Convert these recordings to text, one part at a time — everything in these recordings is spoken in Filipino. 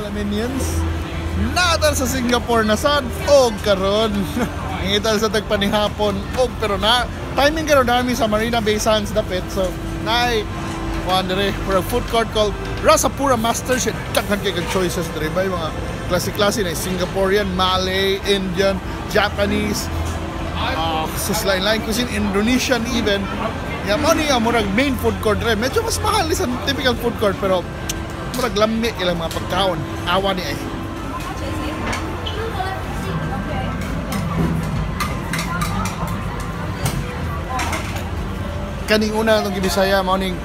mga minions. Natal sa Singapore na sad og karon. Ngital sa tagpanihapon og pero na timing karon dami sa Marina Bay Sands dapit. So nay wonder for a food court called Rasapura Masters. Daghan kay kag choices diri bay mga klase-klase na Singaporean, Malay, Indian, Japanese, lain-lain cuisine, Indonesian even. Yeah, money ang murag main food court diri. Medyo mas mahal sa typical food court pero murag lami ilang mga pagkaon. Awa ni ay. Kaning una itong Bisaya morning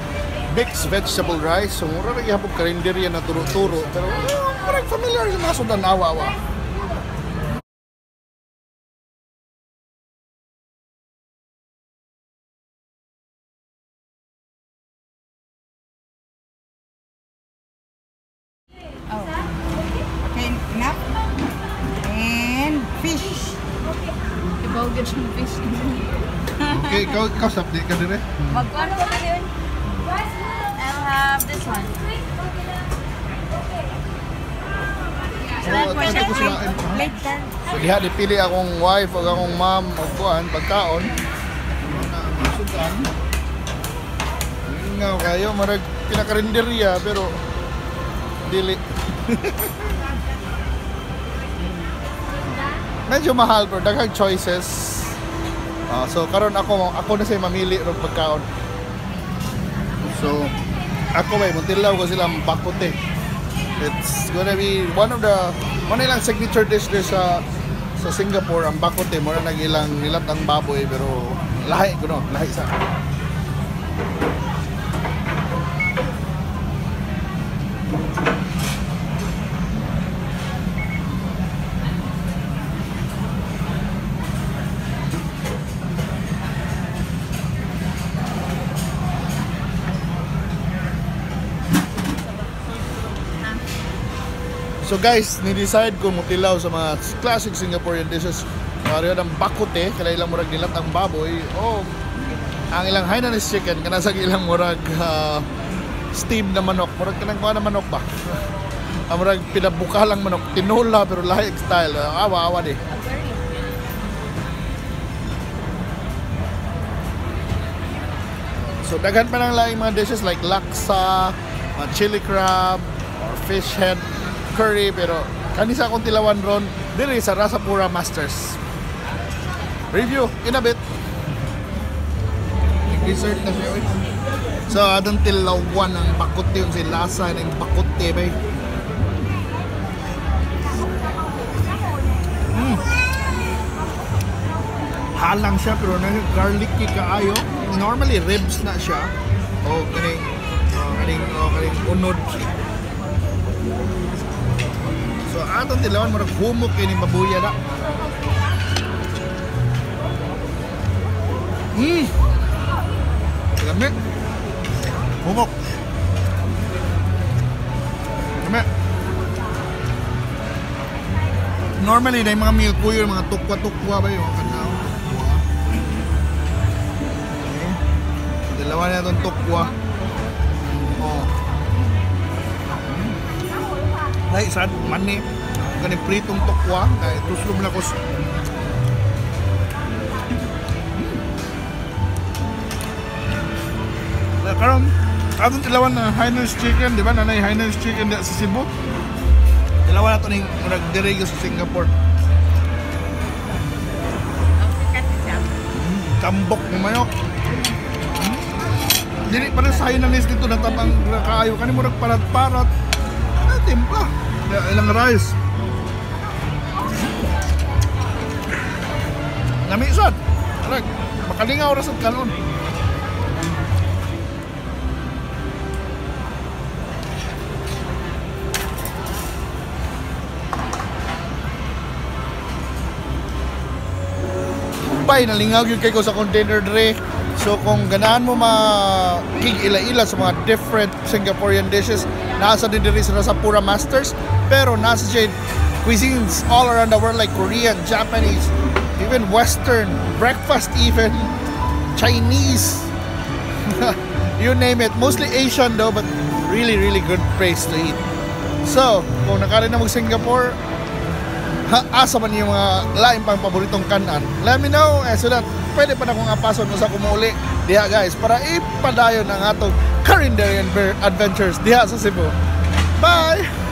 mixed vegetable rice. So mura rin ihapog karinderya na turo-turo. Pero parang familiar yung mga sudan awa-awa. Oh. Okay, enough. And fish. Dibaw good yung fish. Okay, ikaw update ka din eh. Magkano ka din? I'll have this one. So diha dipili akong wife o akong mom o kuan pagkaon. Sudan. Ngaw kayo marag pinakarinderya pero dili. Medyo mahal pero daghang choices. So karon ako na say mamili ng pagkaon. So ako may muntilaw ko silang Bak Kut Teh. It's gonna be one ilang signature dish sa Singapore ang Bak Kut Teh. Mura nag ilang nilat ang baboy pero lahi sa. So guys, ni-decide ko mutilaw sa mga classic Singaporean dishes. Mariyo ng Bak Kut Teh, kaya ilang murag nilat ang baboy. O ang ilang Hainanese chicken, kanasag ilang murag steam na manok. Murag kanang kuha na manok ba? Ang murag pinabukalang manok, tinola pero lahik style. Awa-awa di. So daghan pa ng laing mga dishes like laksa, chili crab, or fish head, curry, pero kanisa akong tilawan ron diri sa Rasapura Masters. Review in a bit. Dessert na siya. So adong tilawan ang Bak Kut Teh, yung si lasa ng Bak Kut Teh bay. Halang siya pero garlicky kaayo. Normally ribs na siya. O kaning unod. So atong tilawan marag humok kini babuya na. Lami. Humok. Lami. Normally na yung mga meal kuyo, mga tukwa-tukwa ba yung kanaw. Okay. Tilawan na itong tukwa. Oh. Dahil sad mani ganing pritong tukwa dahil tuslom na ko karon atong tilawan na Hainanese chicken, di ba nanay Hainanese chicken sa Cebu. Tilawan nato ning murag diri sa Singapore. Kambok ng manok. Dili pa rin sa Hainanese dito natabang kaayo kani murag parat-parat. Timpla. Ilang rice. Namisod. Arag, makalingaw ra sa kanon. Bay nalingaw gyud kay ko sa container dre. So kung ganahan mo makig-ila-ila sa mga different Singaporean dishes, nasa din diri sa Rasapura Masters, pero nasa siya cuisines all around the world like Korean, Japanese, even Western, breakfast even, Chinese, you name it. Mostly Asian though, but really good place to eat. So, kung nakarin na mag-Singapore, asa man yung mga lain pang paboritong kanan, let me know so that pwede pa na kong apason sa kumuli diha guys para ipadayon ang atong culinary adventures diha sa Cebu. Bye!